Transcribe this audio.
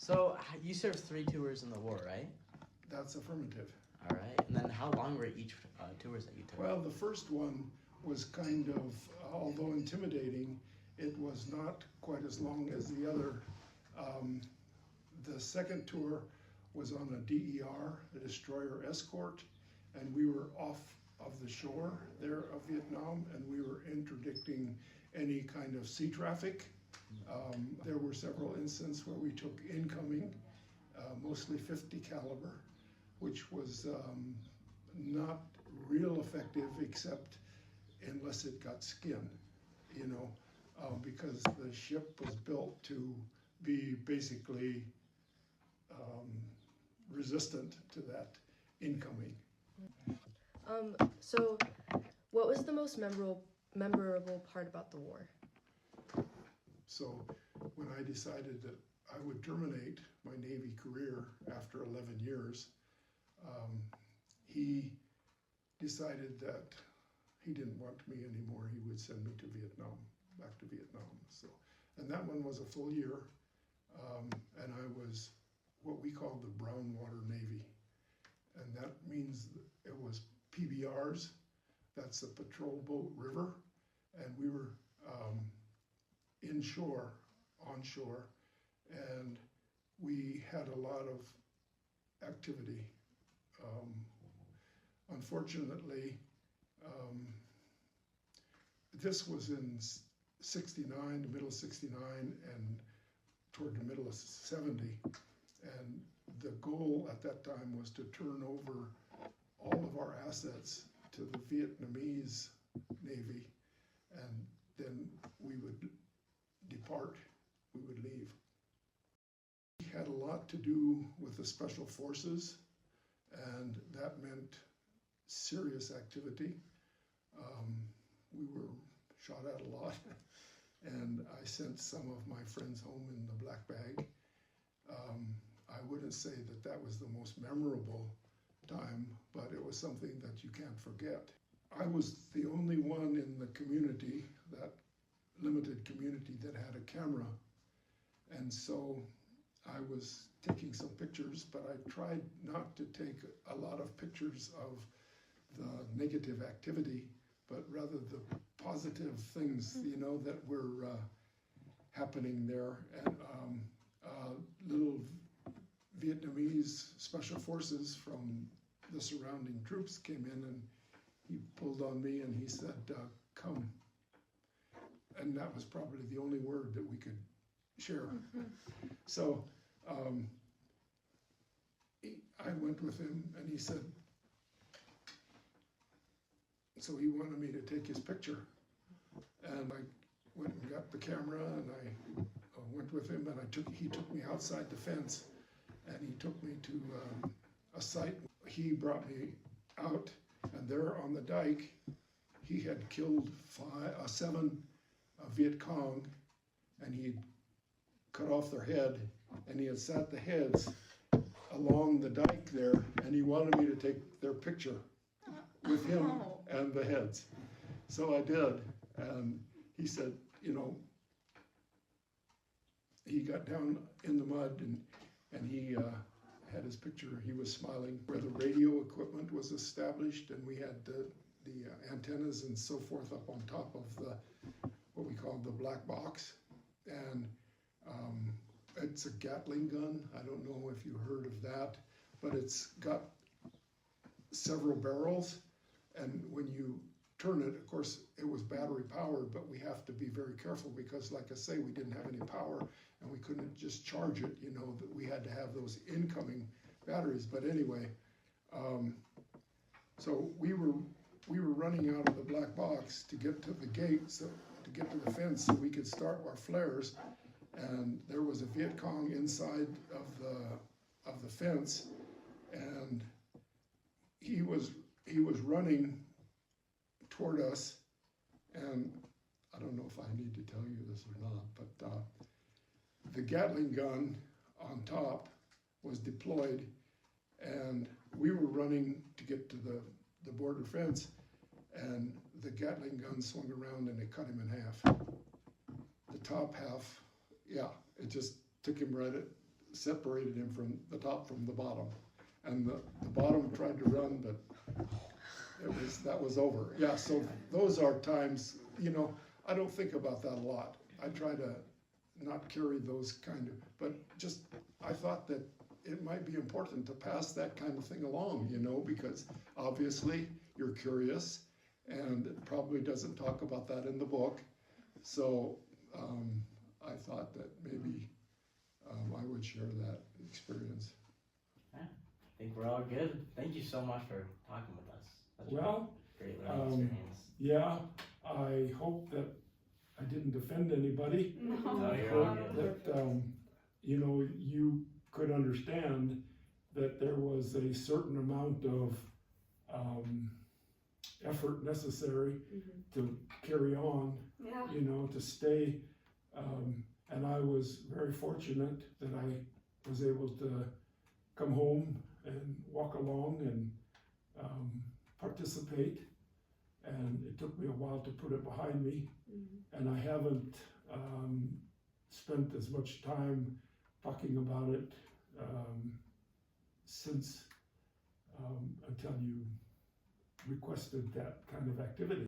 So you served 3 tours in the war, right? That's affirmative. All right. And then how long were each tours that you took? Well, the first one was kind of, although intimidating, it was not quite as long as the other. The second tour was on a DER, a destroyer escort, and we were off of the shore there of Vietnam, and we were interdicting any kind of sea traffic. There were several instances where we took incoming, mostly 50 caliber, which was not real effective except unless it got skin, you know, because the ship was built to be basically resistant to that incoming. So what was the most memorable part about the war? So when I decided that I would terminate my Navy career after 11 years, he decided that he didn't want me anymore. He would send me to Vietnam, back to Vietnam. So, and that one was a full year, and I was what we called the Brown Water Navy. And that means it was PBRs, that's the Patrol Boat River, and we were inshore, onshore, and we had a lot of activity. Unfortunately, this was in 69, the middle of 69, and toward the middle of 70, and the goal at that time was to turn over all of our assets to the Vietnamese Navy, and then we would depart, we would leave. We had a lot to do with the Special Forces, and that meant serious activity. We were shot at a lot, and I sent some of my friends home in the black bag. I wouldn't say that that was the most memorable time, but it was something that you can't forget. I was the only one in the community, that limited community, that had a camera, and so I was taking some pictures, but I tried not to take a lot of pictures of the negative activity, but rather the positive things, you know, that were happening there. And little Vietnamese special forces from the surrounding troops came in, and he pulled on me and he said, come. And that was probably the only word that we could share. So I went with him, and he said, so he wanted me to take his picture. And I went and got the camera, and I went with him, and he took me outside the fence, and he took me to a site. He brought me out, and there on the dike, he had killed 7 Viet Cong, and he cut off their head, and he had sat the heads along the dike there, and he wanted me to take their picture with him and the heads. So I did, and he said, you know, he got down in the mud, and he had his picture. He was smiling. Where the radio equipment was established, and we had the antennas and so forth up on top of what we call the black box. And it's a Gatling gun. I don't know if you heard of that, but it's got several barrels, and when you turn it, of course, it was battery powered, but we have to be very careful because, like I say, we didn't have any power, and we couldn't just charge it, you know, that we had to have those incoming batteries. But anyway, so we were running out of the black box to get to the gate, so to get to the fence so we could start our flares, and there was a Viet Cong inside of the fence, and he was running toward us, and I don't know if I need to tell you this or not, but the Gatling gun on top was deployed, and we were running to get to the border fence, and the Gatling gun swung around and it cut him in half. The top half, yeah, it just took him right separated him from the top from the bottom. And the bottom tried to run, but that was over. Yeah, so those are times, you know, I don't think about that a lot. I try to not carry those kind of, but just, I thought that it might be important to pass that kind of thing along, you know, because obviously you're curious, and it probably doesn't talk about that in the book. So I thought that maybe I would share that experience. I think we're all good. Thank you so much for talking with us. That's Well, a great learning experience. yeah, I hope that I didn't offend anybody. No, I you're all hope good. that, you know, you could understand that there was a certain amount of effort necessary to carry on, Yeah. you know, to stay. And I was very fortunate that I was able to come home and walk along and participate. And it took me a while to put it behind me. And I haven't spent as much time talking about it since until you requested that kind of activity.